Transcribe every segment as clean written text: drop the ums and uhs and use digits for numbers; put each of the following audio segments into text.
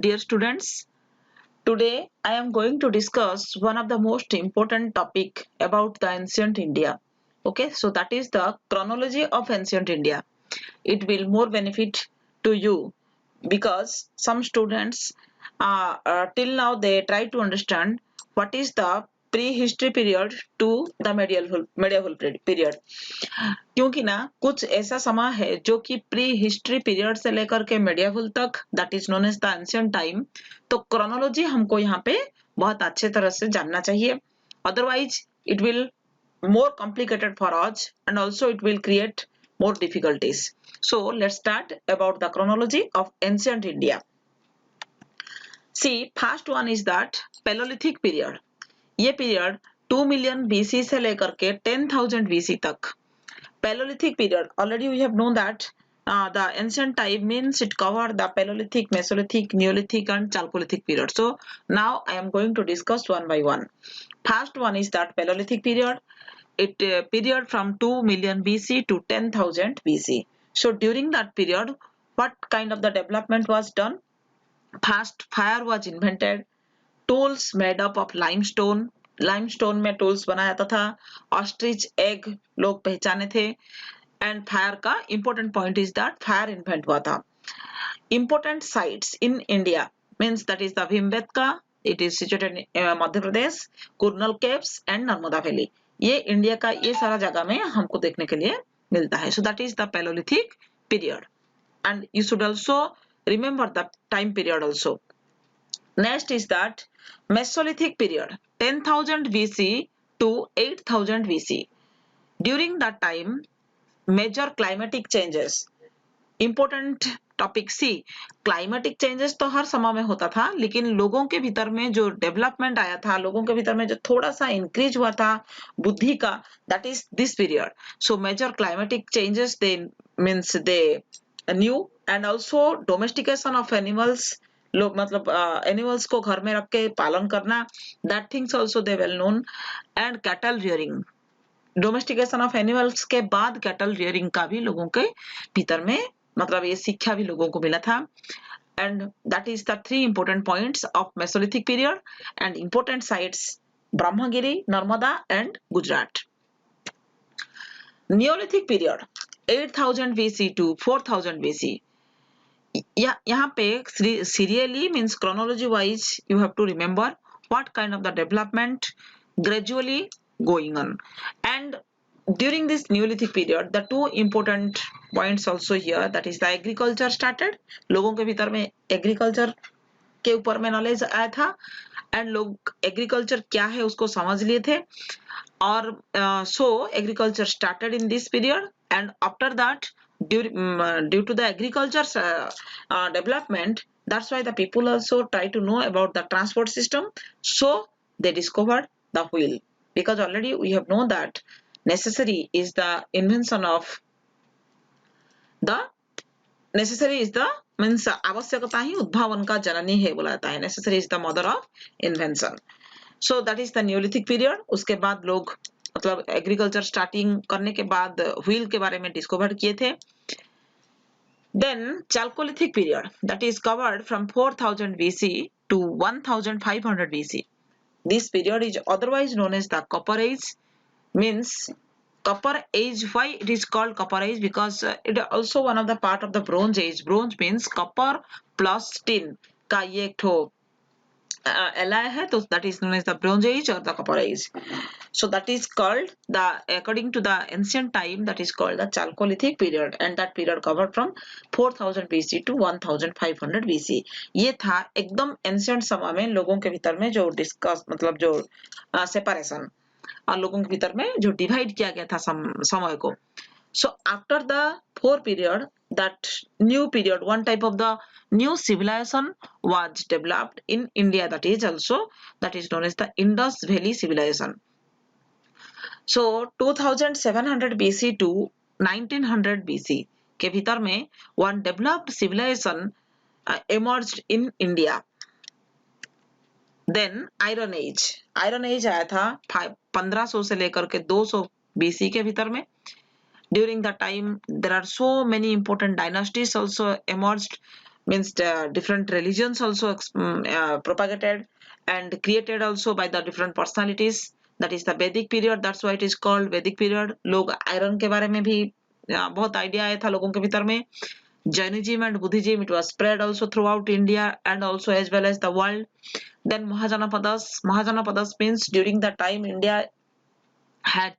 Dear students, today I am going to discuss one of the most important topic about the ancient India. Okay, so that is the chronology of ancient India. It will more benefit to you because some students till now they try to understand what is the prehistory period to the medieval period. क्योंकि ना कुछ ऐसा समय है जो कि pre history period से लेकर के मेडिएवल तक that is known as the ancient time. तो क्रोनोलॉजी हमको यहाँ पे बहुत अच्छे तरह से जानना चाहिए, otherwise it will more complicated for us and also it will create more difficulties. So let's start about the chronology of ancient India. See, first one is that Paleolithic period. ये period 2 million BC से लेकर के 10,000 BC तक। Paleolithic period, already we have known that the ancient time means it covered the Paleolithic, Mesolithic, Neolithic and Chalcolithic period. So now I am going to discuss one by one. First one is that Paleolithic period. It period from 2 million BC to 10,000 BC. So during that period, what kind of the development was done? First, fire was invented. Tools made up of limestone. Limestone में tools बनाया जाता था. Ostrich egg लोग पहचाने थे. And fire का important point is that fire invent हुआ था. Important sites in India means that is the Bhimbetka. It is situated in Madhya Pradesh. Kurnool caves and Narmada valley. ये इंडिया का ये सारा जगह में हमको देखने के लिए मिलता है. So that is the palaeolithic period and you should also remember the time period also. Next is that Mesolithic period 10,000 BC to 8,000 BC. During that time, major climatic changes. Important topic C. Climatic changes तो हर समय में होता था, लेकिन लोगों के भीतर में जो डेवलपमेंट आया था, लोगों के भीतर में जो थोड़ा सा इंक्रीज हुआ था बुद्धि का, that is this period. So major climatic changes they means they knew and also domestication of animals. लोग मतलब एनिमल्स को घर में रख के पालन करना, that things also they well known. And cattle rearing. Domestication of animals के बाद कैटल रियरिंग का भी लोगों के भीतर में मतलब ये शिक्षा भी लोगों को मिला था. And that is the three important points of mesolithic period and important sites Brahmagiri, Narmada and Gujarat. Neolithic period 8,000 BC to 4,000 BC. यहाँ पे serially means chronology wise you have to remember what kind of the development gradually going on. And during this Neolithic period, the two important points also here, that is the agriculture started. लोगों के भीतर में agriculture के ऊपर में knowledge आया था and लोग एग्रीकल्चर क्या है उसको समझ लिए थे. और so agriculture started in this period and after that due to the agriculture development, that's why the people also try to know about the transport system. So they discovered the wheel, because already we have known that necessary is the invention of the necessary is the means आवश्यकता ही उद्भावन का जननी है बोला जाता है. necessary is the mother of invention. So that is the Neolithic period. उसके बाद लोग मतलब एग्रीकल्चर स्टार्टिंग करने के बाद व्हील के बारे में डिस्कवर किए थे. Then Chalcolithic period, that is covered from 4,000 BC to 1,500 BC. This period is otherwise known as the Copper Age. Means Copper Age. Why it is called Copper Age? Because it is also one of the part of the Bronze Age. Bronze means copper plus tin का ये एक ठो alloy है, तो that is known as the Bronze Age or the Copper Age. So that is called the, according to the ancient time, that is called the Chalcolithic period, and that period covered from 4,000 BC to 1,500 BC. ये था एकदम ancient समय में लोगों के भीतर में जो डिस्कस मतलब जो सेपरेशन और लोगों के भीतर में जो डिवाइड किया गया था समय को. So after the four period, that new period, one type of the new civilization was developed in India, that is known as the Indus Valley civilization. So 2700 BC to 1900 BC के भीतर में one developed civilization emerged in India. Then Iron Age. Iron Age आया था 1500 से लेकर के 200 BC के भीतर में. During that time, there are so many important dynasties also emerged. means different religions also propagated and created also by the different personalities. That is the Vedic period, that's why it is called Vedic period. लोग iron के बारे में भी बहुत idea आया था लोगों के भीतर में. Jainism and Buddhism, it was spread also throughout India and also as well as the world. Then Mahajanapadas means during the time India had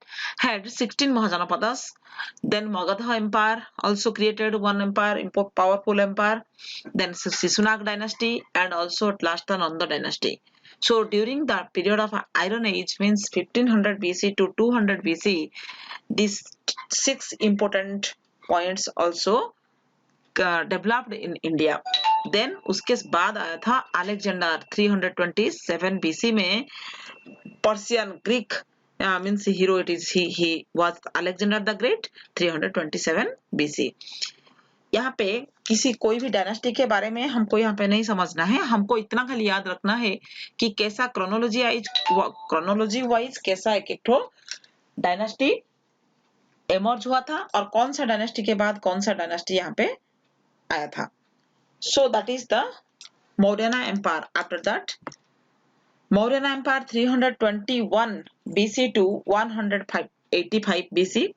16 Mahajanapadas. Then Magadha Empire also created one empire, powerful empire. Then Sisunak dynasty and also at last the Nanda dynasty. So during the period of Iron Age means 1500 BC to 200 BC, these 6 important points also developed in India. Then उसके बाद आया था Alexander 327 BC में. Persian Greek means hero, it is he was Alexander the Great 327 BC. यहाँ पे किसी कोई भी डायनास्टी के बारे में हमको यहाँ पे नहीं समझना है, हमको इतना खाली याद रखना है कि कैसा क्रोनोलॉजी वाइज कैसा एक एक ठो डायनास्टी एमर्ज हुआ था और कौन सा डायनास्टी के बाद कौन सा डायनास्टी यहाँ पे आया था. So that is the Maurya Empire. After that Maurya Empire 321 BC to 185 BC.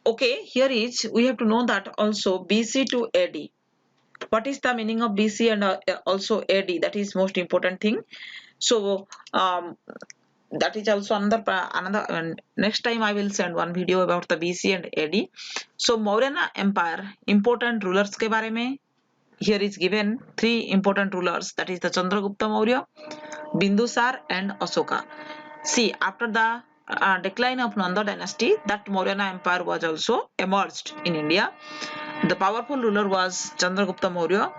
Okay, here is we have to know that also BC to AD. What is the meaning of BC and also AD? That is most important thing. So that is also another next time I will send one video about the BC and AD. So Maurya Empire important rulers के बारे में. Here is given 3 important rulers, that is the Chandragupta Maurya, Bindusar and Asoka. See, after the decline of Nanda dynasty, that Maurya Empire was also emerged in India. The powerful ruler was Chandragupta Maurya.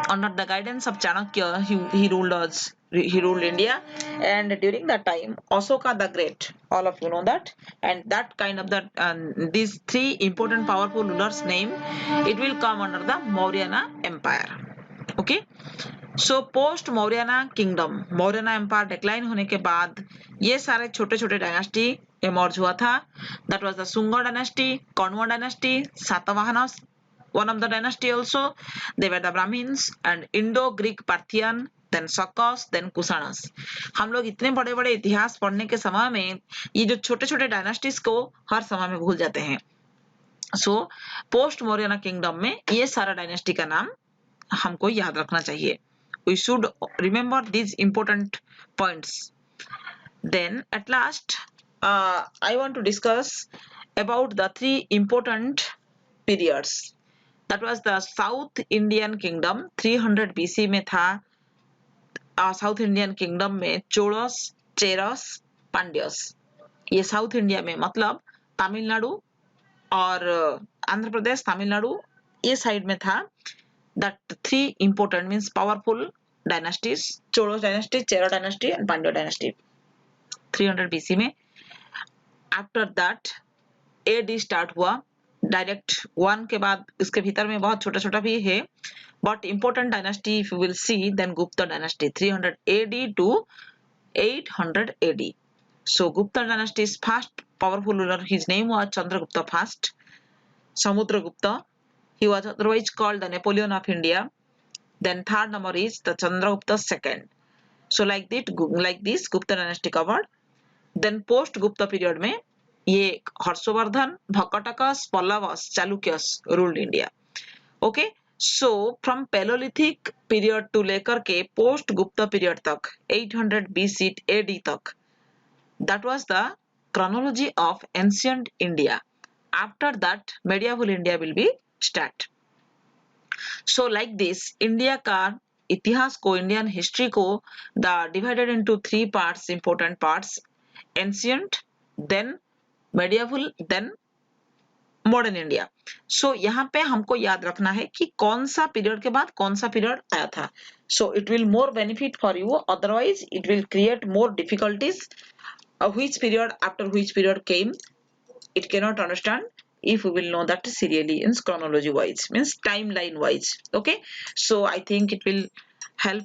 Under the guidance of Chanakya, he ruled India, and during that time Asoka the Great, all of you know that, and that kind of these 3 important powerful rulers name, it will come under the Maurya Empire. Okay, so post Maurya kingdom, Maurya Empire decline होने के बाद ये सारे छोटे छोटे dynasty emerge हुआ था. That was the Sunga dynasty, Kanwa dynasty, Satavahanas, one of the dynasty also. They were the Brahmins and Indo-Greek Parthian, then Sakas, then Kusanas. हम लोग इतने बड़े बड़े इतिहास पढ़ने के समय में ये जो छोटे छोटे डायनास्टीज को हर समय में भूल जाते हैं. सो पोस्ट मौर्य किंगडम में ये सारा डायनास्टी का नाम हमको याद रखना चाहिए. We should remember these important points. Then at last I want to discuss about the 3 important periods. That was the South Indian Kingdom 300 BC में था. साउथ इंडियन किंगडम में चोलस, चेरस, पांड्यस. ये साउथ इंडिया में मतलब तमिलनाडु और आंध्र प्रदेश, तमिलनाडु ये साइड में था. That 3 important means powerful dynasties, Cholos dynasty, Chera dynasty and Pandya dynasty 300 BC में. After that AD start हुआ. डायरेक्ट 1 के बाद इसके भीतर में बहुत छोटा छोटा भी है, but important dynasty if you will see, then Gupta dynasty 300 AD to 800 AD. So Gupta dynasty is first powerful ruler. His name was Chandragupta first. Samudragupta, he was otherwise called the Napoleon of India. Then third number is the Chandragupta second. So like this Gupta dynasty covered. Then post Gupta period में ये Harshvardhan, भक्कटकस, Pallavas, चालुक्यस ruled India. Okay, so from Paleolithic period to लेकर के post Gupta period तक 800 BC AD तक, that was the chronology of ancient India. After that medieval India will be start. So like this India का इतिहास को, Indian history को the divided into 3 parts, important parts: ancient, then medieval, then modern India. So यहाँ पे हमको याद रखना है कि कौन सा पीरियड के बाद कौन सा पीरियड आया था. So it will more benefit for you, otherwise it will create more difficulties. Which period after which period came, it cannot understand if we will know that serially in chronology wise, means timeline wise. Okay, so I think it will help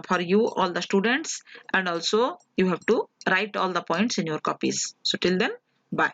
for you all the students, and also you have to write all the points in your copies. So till then, bye.